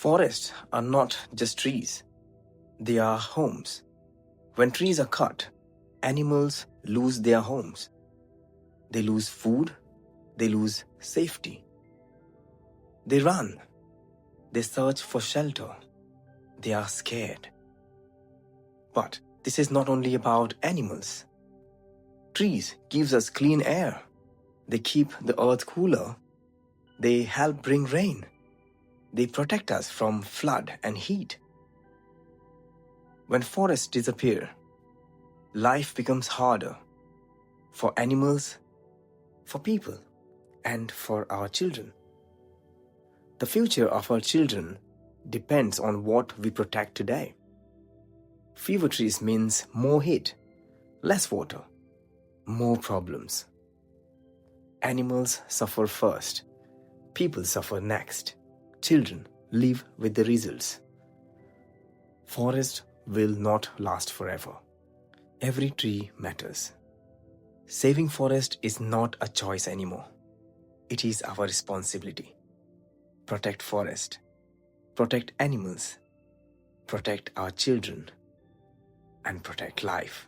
Forests are not just trees, they are homes. When trees are cut, animals lose their homes. They lose food, they lose safety. They run, they search for shelter, they are scared. But this is not only about animals. Trees gives us clean air. They keep the earth cooler. They help bring rain. They protect us from flood and heat. When forests disappear, life becomes harder for animals, for people, and for our children. The future of our children depends on what we protect today. Fewer trees means more heat, less water, more problems. Animals suffer first, people suffer next, children live with the results. Forest will not last forever. Every tree matters. Saving forest is not a choice anymore. It is our responsibility. Protect forest, protect animals, protect our children, and protect life.